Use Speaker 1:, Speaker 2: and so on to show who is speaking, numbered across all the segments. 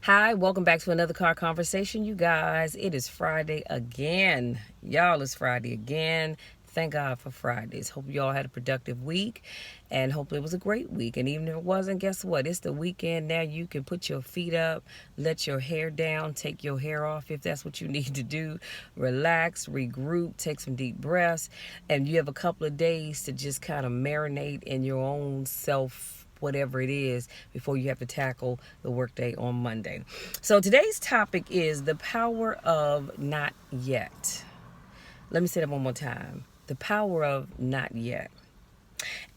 Speaker 1: Hi, welcome back to another car conversation, you guys. It is Friday again. Y'all, it's Friday again. Thank God for Fridays. Hope you all had a productive week and hopefully it was a great week. And even if it wasn't, guess what? It's the weekend now. You can put your feet up, let your hair down, take your hair off if that's what you need to do. Relax, regroup, take some deep breaths, and you have a couple of days to just kind of marinate in your own self, whatever it is, before you have to tackle the workday on Monday. So today's topic is the power of not yet. Let me say that one more time. The power of not yet.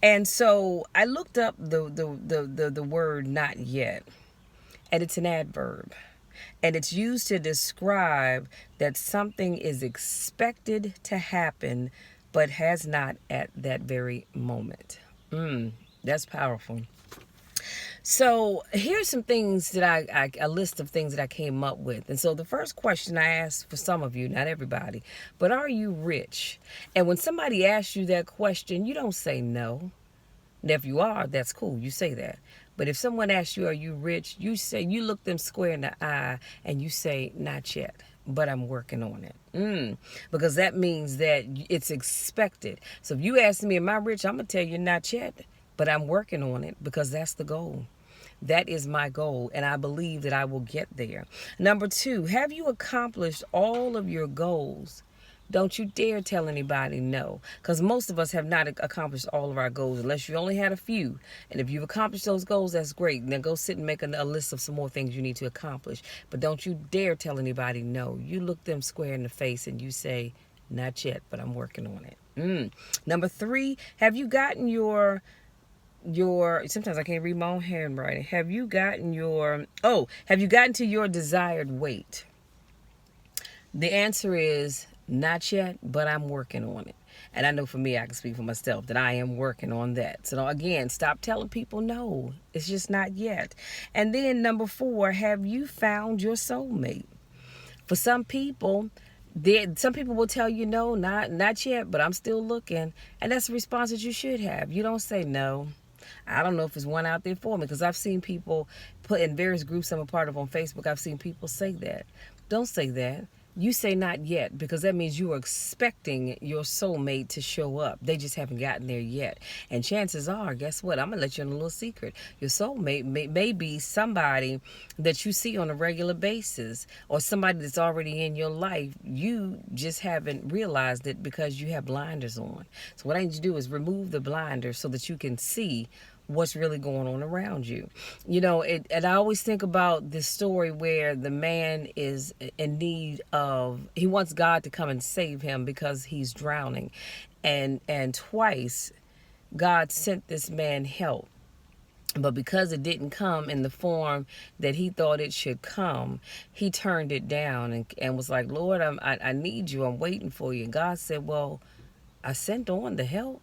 Speaker 1: And so I looked up the word not yet, and it's an adverb. And it's used to describe that something is expected to happen but has not at that very moment. That's powerful. So here's some things that a list of things that I came up with. And so the first question I asked for some of you, not everybody, but are you rich? And when somebody asks you that question, you don't say no. And if you are, that's cool. You say that. But if someone asks you, are you rich? You look them square in the eye and you say, not yet, but I'm working on it. Because that means that it's expected. So if you ask me, am I rich? I'm going to tell you, not yet, but I'm working on it because that's the goal. That is my goal, and I believe that I will get there. Number two, have you accomplished all of your goals? Don't you dare tell anybody no, because most of us have not accomplished all of our goals unless you only had a few. And if you've accomplished those goals, that's great. Now go sit and make a list of some more things you need to accomplish. But don't you dare tell anybody no. You look them square in the face and you say, not yet, but I'm working on it. Number three, have you gotten your sometimes I can't read my own handwriting. Have you gotten to your desired weight? The answer is not yet, but I'm working on it. And I know for me, I can speak for myself that I am working on that. So again, stop telling people no. It's just not yet. And then number four, have you found your soulmate? For some people, some people will tell you no, not yet, but I'm still looking. And that's the response that you should have. You don't say no. I don't know if there's one out there for me, because I've seen people put in various groups I'm a part of on Facebook. I've seen people say that. Don't say that. You say not yet, because that means you are expecting your soulmate to show up. They just haven't gotten there yet. And chances are, guess what? I'm going to let you in a little secret. Your soulmate may be somebody that you see on a regular basis, or somebody that's already in your life. You just haven't realized it because you have blinders on. So what I need you to do is remove the blinders so that you can see what's really going on around you. And I always think about this story where the man is in need of, he wants God to come and save him because he's drowning. And twice God sent this man help. But because it didn't come in the form that he thought it should come, he turned it down and was like, Lord, I need you. I'm waiting for you. And God said, well, I sent on the help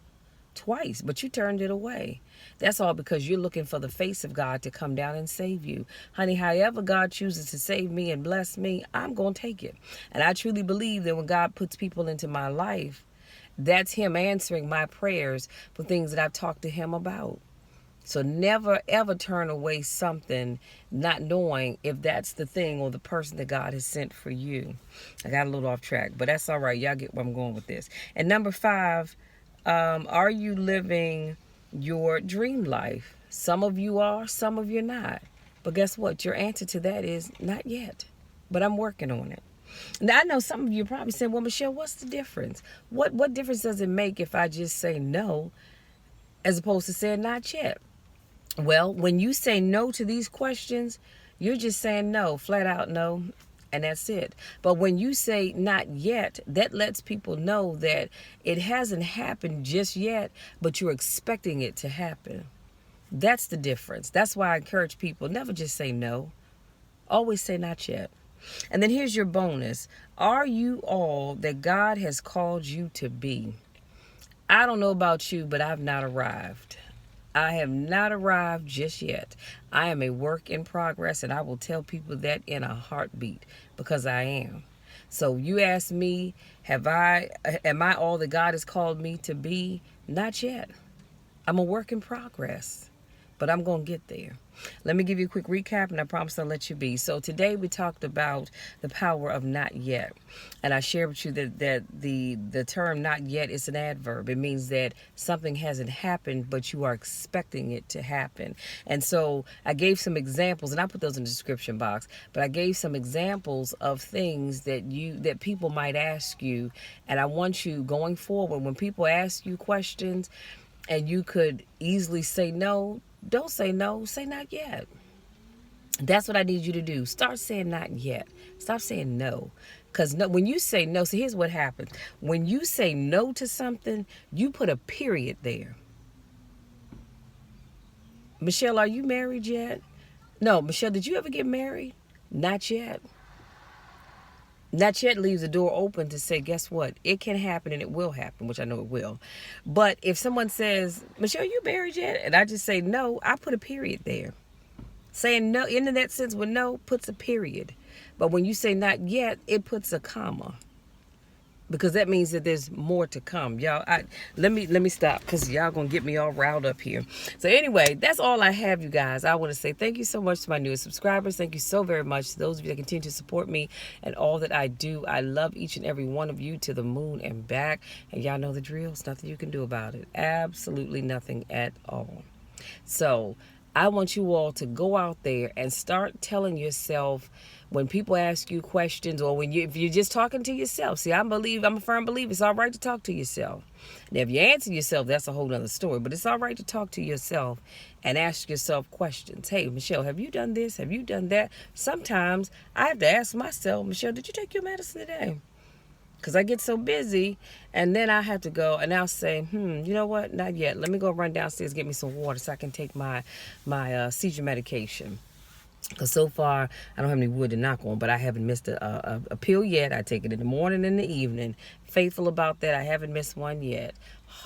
Speaker 1: twice, but you turned it away. That's all because you're looking for the face of God to come down and save you. Honey, however God chooses to save me and bless me, I'm going to take it. And I truly believe that when God puts people into my life, that's him answering my prayers for things that I've talked to him about. So never, ever turn away something not knowing if that's the thing or the person that God has sent for you. I got a little off track, but that's all right. Y'all get where I'm going with this. And number five, are you living your dream life? Some of you are, some of you not. But guess what? Your answer to that is not yet, but I'm working on it. Now, I know some of you are probably saying, well, Michelle, what's the difference? What difference does it make if I just say no as opposed to saying not yet? Well, when you say no to these questions, you're just saying no, flat out no, and that's it. But when you say not yet, that lets people know that it hasn't happened just yet, but you're expecting it to happen. That's the difference. That's why I encourage people, never just say no. Always say not yet. And then here's your bonus. Are you all that God has called you to be? I don't know about you, but I've not arrived. I have not arrived just yet. I am a work in progress, and I will tell people that in a heartbeat because I am. So you ask me, am I all that God has called me to be? Not yet. I'm a work in progress, but I'm going to get there. Let me give you a quick recap, and I promise I'll let you be. So today we talked about the power of not yet, and I shared with you that the term not yet is an adverb. It means that something hasn't happened, but you are expecting it to happen. And so I gave some examples, and I put those in the description box. But I gave some examples of things that people might ask you, and I want you going forward when people ask you questions, and you could easily say no. Don't say no, say not yet. That's what I need you to do. Start saying not yet. Stop saying no. Because no, when you say no, see, here's what happens. When you say no to something, you put a period there. Michelle, are you married yet? No, Michelle, did you ever get married? Not yet. Not yet leaves the door open to say, guess what? It can happen and it will happen, which I know it will. But if someone says, Michelle, you married yet? And I just say no, I put a period there. Saying no, in that sense with no, puts a period. But when you say not yet, it puts a comma. Because that means that there's more to come. Y'all, let me stop, because y'all gonna get me all riled up here. So anyway, that's all I have, you guys. I want to say thank you so much to my newest subscribers. Thank you so very much to those of you that continue to support me and all that I do. I love each and every one of you to the moon and back. And y'all know the drill. There's nothing you can do about it. Absolutely nothing at all. So I want you all to go out there and start telling yourself, when people ask you questions, or if you're just talking to yourself. See, I'm a firm believer it's all right to talk to yourself. Now, if you answer yourself, that's a whole nother story. But it's all right to talk to yourself and ask yourself questions. Hey, Michelle, have you done this? Have you done that? Sometimes I have to ask myself, Michelle, did you take your medicine today? Because I get so busy, and then I have to go, and I'll say, you know what? Not yet. Let me go run downstairs, get me some water so I can take my seizure medication. Because so far, I don't have any wood to knock on, but I haven't missed a pill yet. I take it in the morning and the evening. Faithful about that. I haven't missed one yet.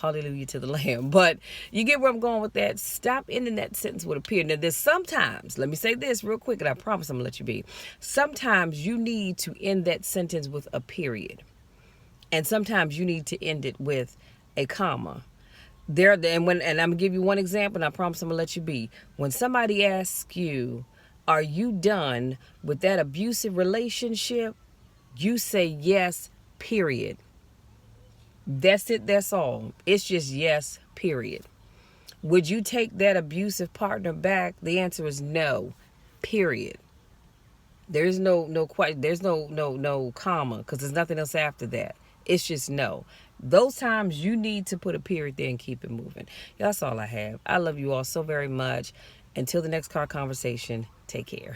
Speaker 1: Hallelujah to the Lamb. But you get where I'm going with that. Stop ending that sentence with a period. Now, there's sometimes, let me say this real quick, and I promise I'm going to let you be. Sometimes you need to end that sentence with a period. And sometimes you need to end it with a comma. And I'm going to give you one example, and I promise I'm going to let you be. When somebody asks you, are you done with that abusive relationship? You say yes, period. That's it, that's all. It's just yes, period. Would you take that abusive partner back? The answer is no, period. There's no comma, because there's nothing else after that. It's just no. Those times you need to put a period there and keep it moving. That's all I have. I love you all so very much. Until the next car conversation, take care.